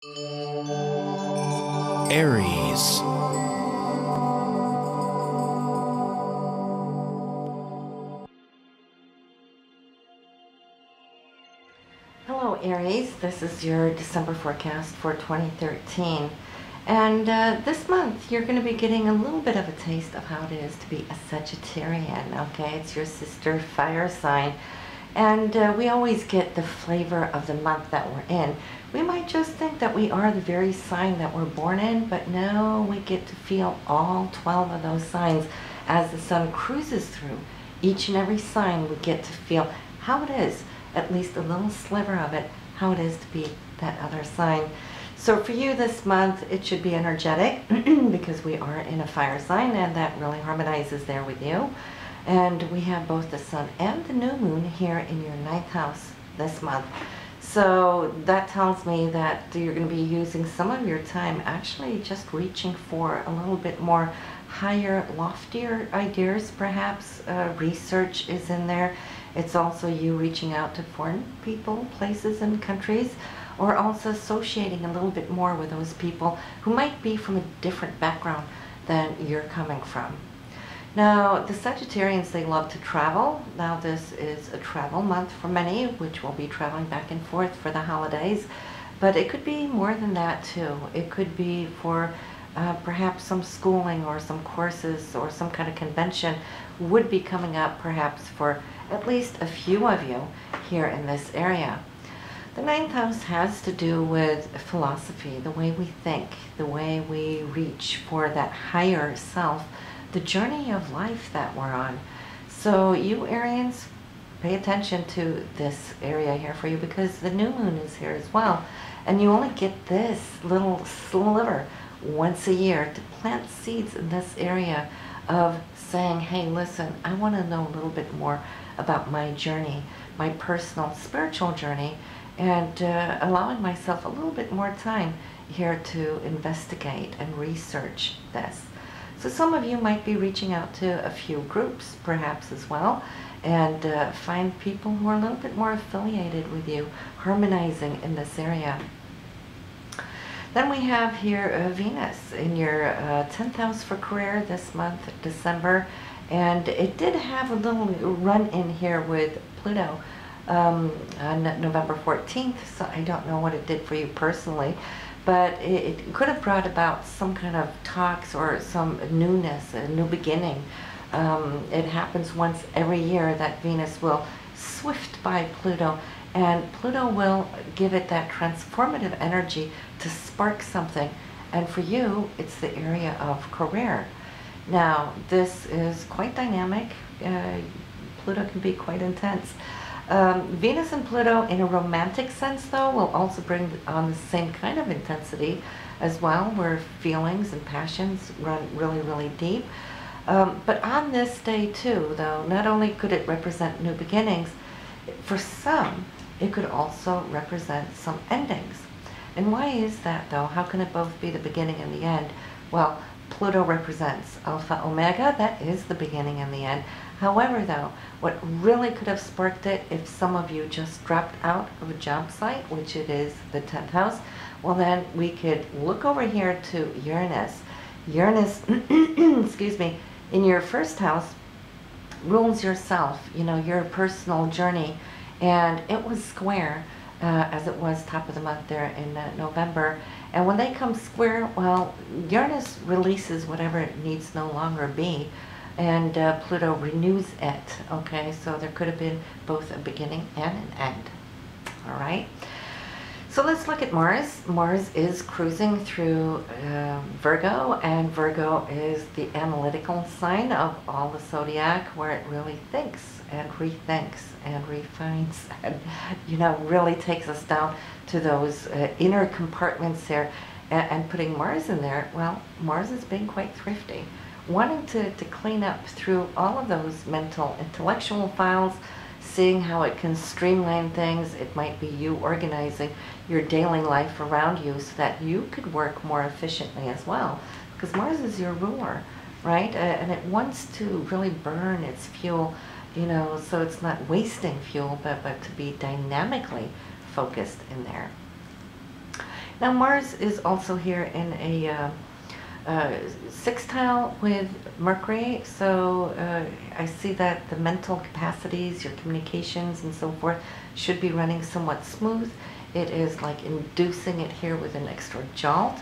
Aries. Hello Aries, this is your December forecast for 2013. And this month you're going to be getting a little bit of a taste of how it is to be a Sagittarian, okay? It's your sister fire sign. And we always get the flavor of the month that we're in. We might just think that we are the very sign that we're born in, but no, we get to feel all 12 of those signs as the sun cruises through. Each and every sign we get to feel how it is, at least a little sliver of it, how it is to be that other sign. So for you this month, it should be energetic because we are in a fire sign, and that really harmonizes there with you. And we have both the sun and the new moon here in your 9th house this month. So that tells me that you're going to be using some of your time actually just reaching for a little bit more higher, loftier ideas perhaps. Research is in there. It's also you reaching out to foreign people, places, and countries, or also associating a little bit more with those people who might be from a different background than you're coming from. Now, the Sagittarians, they love to travel. Now, this is a travel month for many, which will be traveling back and forth for the holidays. But it could be more than that, too. It could be for perhaps some schooling or some courses or some kind of convention would be coming up perhaps for at least a few of you here in this area. The 9th house has to do with philosophy, the way we think, the way we reach for that higher self, the journey of life that we're on. So you Arians, pay attention to this area here for you because the new moon is here as well. And you only get this little sliver once a year to plant seeds in this area of saying, hey, listen, I want to know a little bit more about my journey, my personal spiritual journey, and allowing myself a little bit more time here to investigate and research this. So some of you might be reaching out to a few groups perhaps as well, and find people who are a little bit more affiliated with you, harmonizing in this area. Then we have here Venus in your 10th house for career this month, December, and it did have a little run in here with Pluto on November 14th, so I don't know what it did for you personally. But it could have brought about some kind of talks or some newness, a new beginning. It happens once every year that Venus will swift by Pluto, and Pluto will give it that transformative energy to spark something. And for you, it's the area of career. Now, this is quite dynamic. Pluto can be quite intense. Venus and Pluto in a romantic sense, though, will also bring on the same kind of intensity as well, where feelings and passions run really, really deep. But on this day, too, though, not only could it represent new beginnings, for some, it could also represent some endings. And why is that, though? How can it both be the beginning and the end? Well, Pluto represents Alpha Omega, that is the beginning and the end. However, though, what really could have sparked it if some of you just dropped out of a job site, which it is the 10th house, well then we could look over here to Uranus. Uranus, excuse me, in your 1st house rules yourself, you know, your personal journey, and it was square as it was top of the month there in November. And when they come square, well, Uranus releases whatever it needs no longer be, and Pluto renews it, okay? So there could have been both a beginning and an end, all right? So let's look at Mars. Mars is cruising through Virgo, and Virgo is the analytical sign of all the zodiac, where it really thinks and rethinks and refines and, you know, really takes us down to those inner compartments there. And putting Mars in there, well, Mars is being quite thrifty, wanting to clean up through all of those mental, intellectual files, seeing how it can streamline things. It might be you organizing your daily life around you so that you could work more efficiently as well, because Mars is your ruler, right? And it wants to really burn its fuel, you know, so it's not wasting fuel, but to be dynamically focused in there. Now Mars is also here in a sextile with Mercury, so I see that the mental capacities, your communications and so forth should be running somewhat smooth. It is like inducing it here with an extra jolt,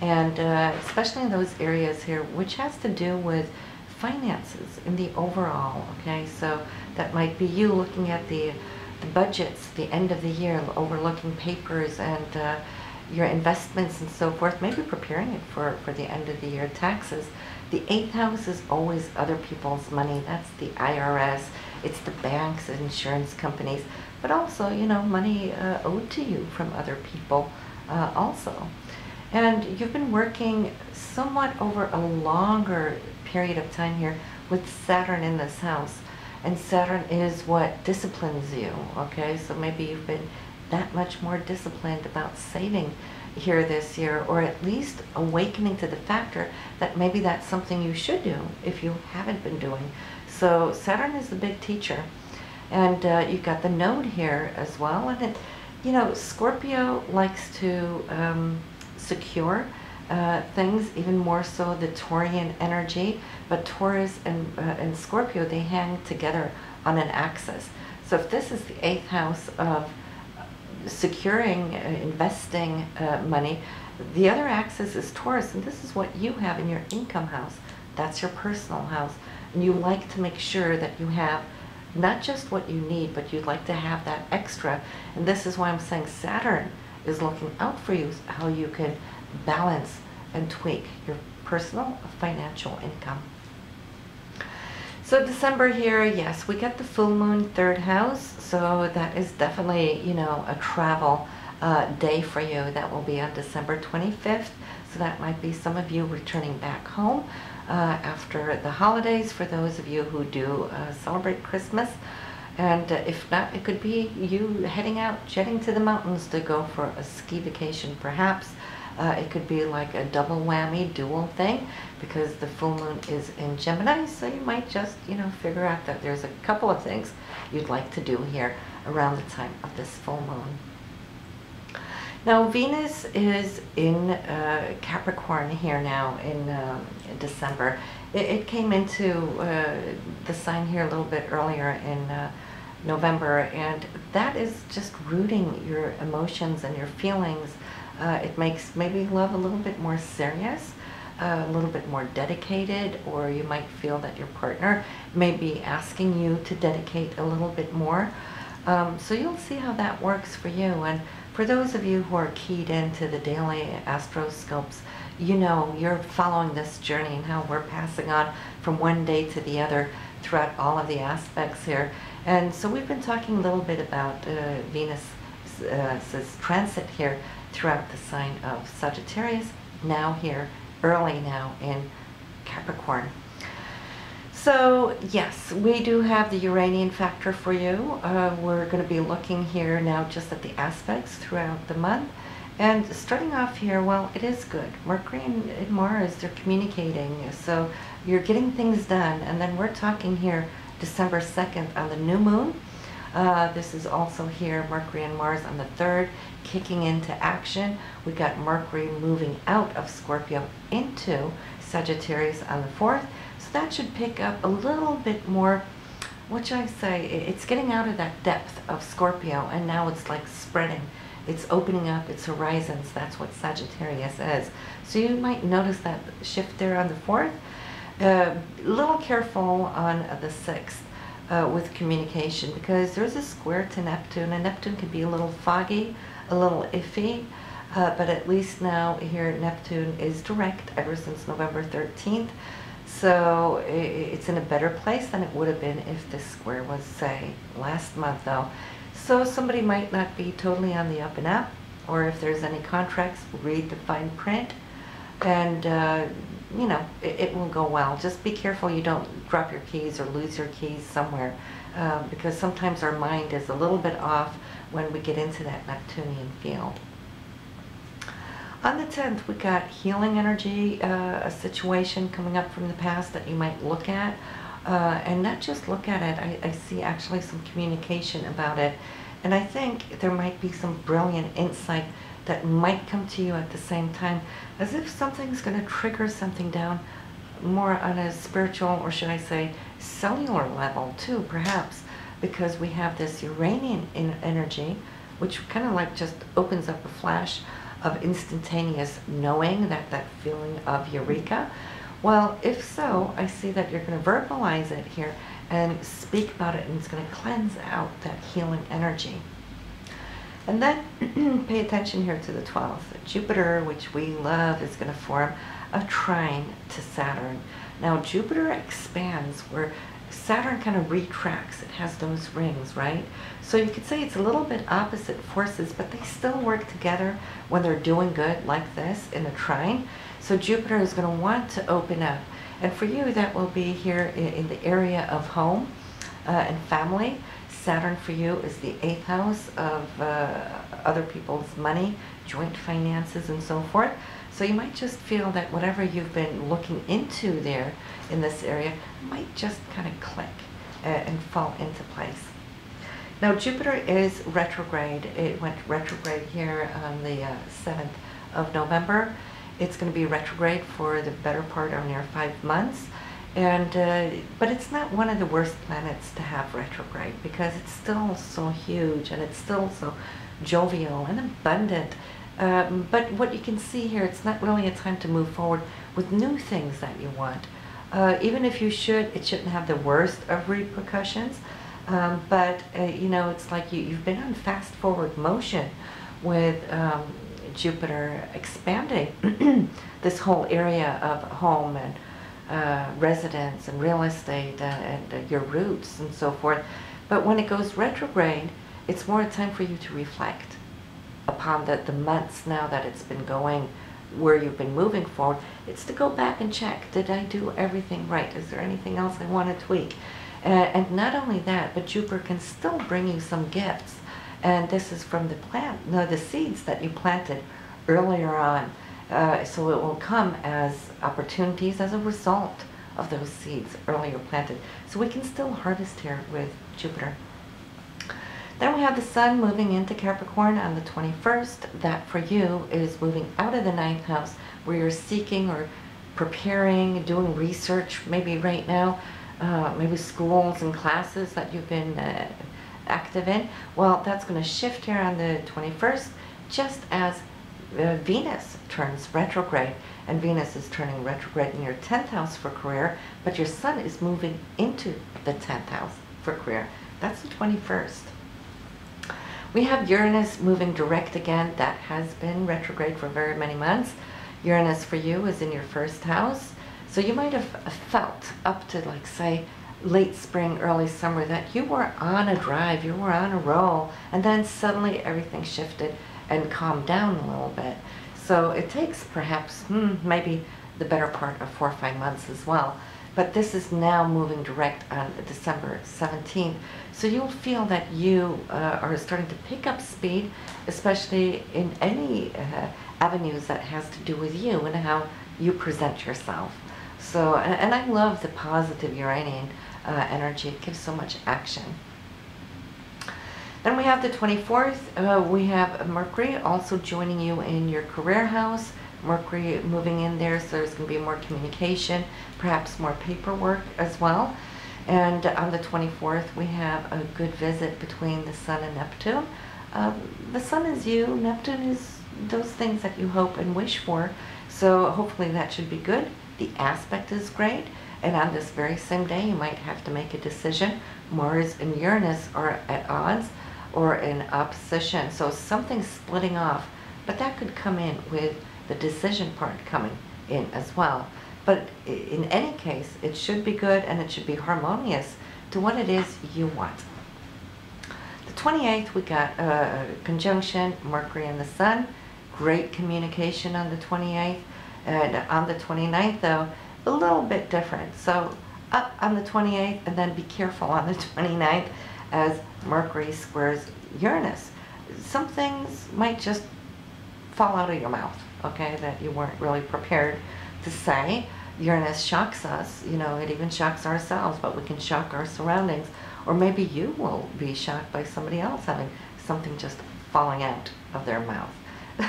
and especially in those areas here which has to do with finances in the overall. Okay, so that might be you looking at the budgets, the end of the year, overlooking papers and your investments and so forth, maybe preparing it for the end of the year taxes. The 8th house is always other people's money. That's the IRS, it's the banks and insurance companies, but also, you know, money owed to you from other people also. And you've been working somewhat over a longer period of time here with Saturn in this house. And Saturn is what disciplines you, okay? So maybe you've been that much more disciplined about saving here this year, or at least awakening to the factor that maybe that's something you should do if you haven't been doing. So Saturn is the big teacher. And you've got the node here as well. And it, you know, Scorpio likes to secure things, even more so the Taurian energy. But Taurus and Scorpio, they hang together on an axis. So if this is the 8th house of securing, investing money, the other axis is Taurus, and this is what you have in your income house. That's your personal house. And you like to make sure that you have not just what you need, but you'd like to have that extra. And this is why I'm saying Saturn is looking out for you, how you can balance and tweak your personal financial income. So December here, yes, we get the full moon, 3rd house, so that is definitely, you know, a travel day for you. That will be on December 25th, so that might be some of you returning back home after the holidays, for those of you who do celebrate Christmas. And if not, it could be you heading out, jetting to the mountains to go for a ski vacation perhaps. It could be like a double whammy, dual thing, because the full moon is in Gemini, so you might just, you know, figure out that there's a couple of things you'd like to do here around the time of this full moon. Now Venus is in Capricorn here now in December. It came into the sign here a little bit earlier in November, and that is just rooting your emotions and your feelings. It makes maybe love a little bit more serious, a little bit more dedicated, or you might feel that your partner may be asking you to dedicate a little bit more. So you'll see how that works for you. And for those of you who are keyed into the daily astroscopes, you know you're following this journey and how we're passing on from one day to the other throughout all of the aspects here. And so we've been talking a little bit about Venus's transit here throughout the sign of Sagittarius, now here, early now in Capricorn. So yes, we do have the Uranian factor for you. We're going to be looking here now just at the aspects throughout the month. And starting off here, well, it is good. Mercury and Mars, they're communicating. So you're getting things done. And then we're talking here December 2nd on the new moon. This is also here, Mercury and Mars on the 3rd, kicking into action. We got Mercury moving out of Scorpio into Sagittarius on the 4th. So that should pick up a little bit more, what should I say, it's getting out of that depth of Scorpio, and now it's like spreading. It's opening up its horizons. That's what Sagittarius is. So you might notice that shift there on the 4th. A little careful on the 6th. With communication, because there's a square to Neptune, and Neptune can be a little foggy, a little iffy, but at least now here Neptune is direct ever since November 13th, so it's in a better place than it would have been if this square was, say, last month though. So somebody might not be totally on the up and up, or if there's any contracts, read the fine print, and you know, it will go well. Just be careful you don't drop your keys or lose your keys somewhere, because sometimes our mind is a little bit off when we get into that Neptunian field. On the 10th, we got healing energy, a situation coming up from the past that you might look at, and not just look at it. I see actually some communication about it, and I think there might be some brilliant insight that might come to you at the same time, as if something's going to trigger something down more on a spiritual, or should I say cellular level too, perhaps, because we have this Uranian energy, which kind of like just opens up a flash of instantaneous knowing, that feeling of eureka. Well, if so, I see that you're going to verbalize it here and speak about it, and it's going to cleanse out that healing energy. And then pay attention here to the 12th. Jupiter, which we love, is going to form a trine to Saturn. Now, Jupiter expands where Saturn kind of retracts. It has those rings, right? So you could say it's a little bit opposite forces, but they still work together when they're doing good like this in a trine. So Jupiter is going to want to open up. And for you, that will be here in the area of home and family. Saturn for you is the 8th house of other people's money, joint finances, and so forth. So you might just feel that whatever you've been looking into there in this area might just kind of click and fall into place. Now, Jupiter is retrograde. It went retrograde here on the 7th of November. It's going to be retrograde for the better part of near 5 months. And but it's not one of the worst planets to have retrograde, because it's still so huge and it's still so jovial and abundant. But what you can see here, it's not really a time to move forward with new things that you want. Even if you should, it shouldn't have the worst of repercussions. But you know, it's like you've been on fast forward motion with Jupiter expanding this whole area of home and residence and real estate and your roots and so forth. But when it goes retrograde, it's more a time for you to reflect upon the months now that it's been going, where you've been moving forward. It's to go back and check, did I do everything right? Is there anything else I want to tweak? And not only that, but Jupiter can still bring you some gifts. And this is from the seeds that you planted earlier on. So it will come as opportunities as a result of those seeds earlier planted. So we can still harvest here with Jupiter. Then we have the Sun moving into Capricorn on the 21st. That for you is moving out of the 9th house, where you're seeking or preparing, doing research, maybe right now, maybe schools and classes that you've been active in. Well, that's going to shift here on the 21st, just as Venus turns retrograde. And Venus is turning retrograde in your 10th house for career, but your Sun is moving into the 10th house for career. That's the 21st. We have Uranus moving direct again. That has been retrograde for very many months. Uranus for you is in your 1st house. So you might have felt up to, like, say, late spring, early summer, that you were on a drive, you were on a roll, and then suddenly everything shifted and calmed down a little bit. So it takes perhaps maybe the better part of 4 or 5 months as well. But this is now moving direct on December 17th. So you'll feel that you are starting to pick up speed, especially in any avenues that has to do with you and how you present yourself. So, and I love the positive Uranian energy. It gives so much action. Then we have the 24th. We have Mercury also joining you in your career house. Mercury moving in there, so there's going to be more communication, perhaps more paperwork as well. And on the 24th, we have a good visit between the Sun and Neptune. The Sun is you, Neptune is those things that you hope and wish for. So hopefully that should be good. The aspect is great. And on this very same day, you might have to make a decision. Mars and Uranus are at odds or in opposition. So something's splitting off. But that could come in with the decision part coming in as well. But in any case, it should be good and it should be harmonious to what it is you want. The 28th, we got a conjunction, Mercury and the Sun. Great communication on the 28th. And on the 29th, though, a little bit different. So up on the 28th, and then be careful on the 29th as Mercury squares Uranus. Some things might just fall out of your mouth, okay, that you weren't really prepared to say. Uranus shocks us, you know, it even shocks ourselves, but we can shock our surroundings. Or maybe you will be shocked by somebody else having something just falling out of their mouth.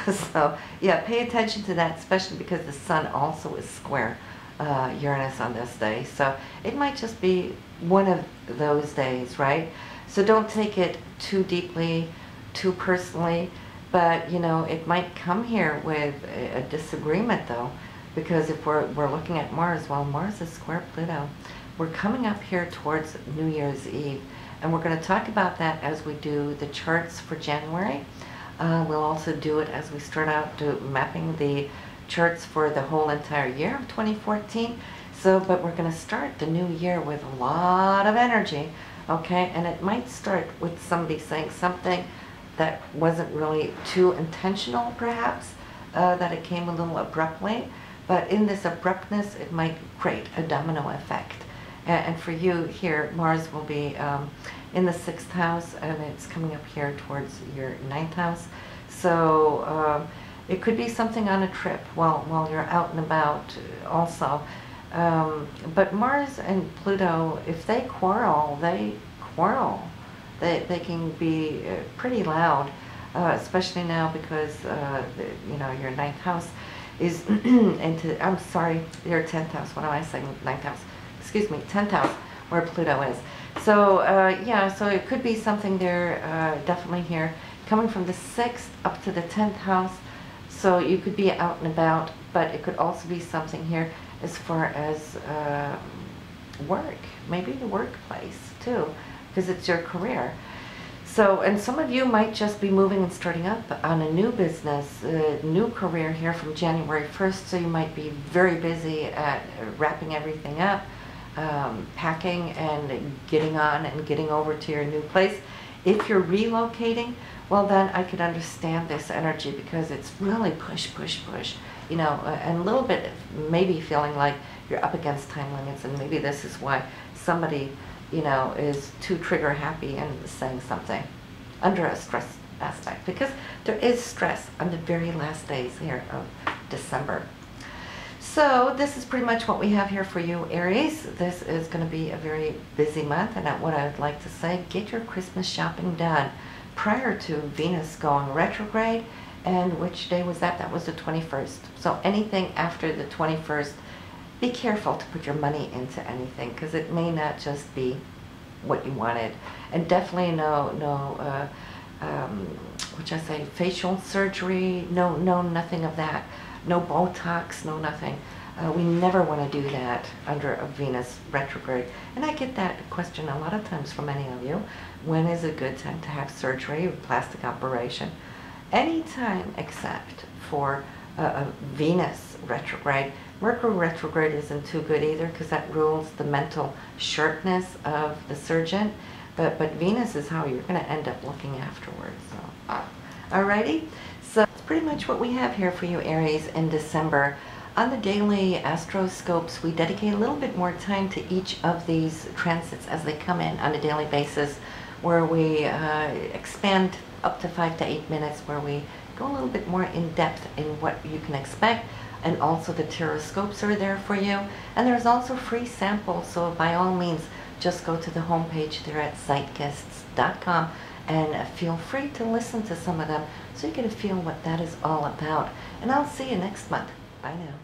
So yeah, pay attention to that, especially because the sun also is square Uranus on this day. So it might just be one of those days, right? So don't take it too deeply, too personally, but you know, it might come here with a disagreement though, because if we're looking at Mars, well, Mars is square Pluto. We're coming up here towards New Year's Eve, and we're going to talk about that as we do the charts for January. We'll also do it as we start out mapping the charts for the whole entire year of 2014. So, but we're going to start the new year with a lot of energy, okay? And it might start with somebody saying something that wasn't really too intentional, perhaps, that it came a little abruptly. But in this abruptness, it might create a domino effect. And for you here, Mars will be in the 6th house, and it's coming up here towards your 9th house. So it could be something on a trip while you're out and about also. But Mars and Pluto, if they quarrel, they quarrel. They can be pretty loud, especially now because you know, your 9th house is into, I'm sorry, your 10th house. What am I saying? 9th house. Excuse me, 10th house, where Pluto is. So yeah, so it could be something there, definitely here, coming from the 6th up to the 10th house. So you could be out and about, but it could also be something here as far as work, maybe the workplace too, because it's your career. So, and some of you might just be moving and starting up on a new business, new career here from January 1st, so you might be very busy at wrapping everything up, packing and getting on and getting over to your new place. If you're relocating, well then I could understand this energy, because it's really push, push, push, you know, and a little bit maybe feeling like you're up against time limits, and maybe this is why somebody, you know, is too trigger happy and saying something under a stress aspect, because there is stress on the very last days here of December. So this is pretty much what we have here for you, Aries. This is going to be a very busy month, and what I would like to say, get your Christmas shopping done prior to Venus going retrograde. And which day was that? That was the 21st. So anything after the 21st, be careful to put your money into anything, because it may not just be what you wanted. And definitely what should I say, facial surgery, no, nothing of that. No Botox, no nothing. We never want to do that under a Venus retrograde. And I get that question a lot of times from many of you. When is a good time to have surgery or plastic operation? Anytime except for a Venus retrograde. Mercury retrograde isn't too good either, because that rules the mental sharpness of the surgeon. But Venus is how you're going to end up looking afterwards. So, alrighty. So that's pretty much what we have here for you, Aries, in December. On the daily astroscopes, we dedicate a little bit more time to each of these transits as they come in on a daily basis, where we expand up to 5 to 8 minutes, where we go a little bit more in depth in what you can expect. And also the teroscopes are there for you. And there's also free samples, so by all means, just go to the homepage there at zeitgests.com and feel free to listen to some of them so you get a feel what that is all about. And I'll see you next month. Bye now.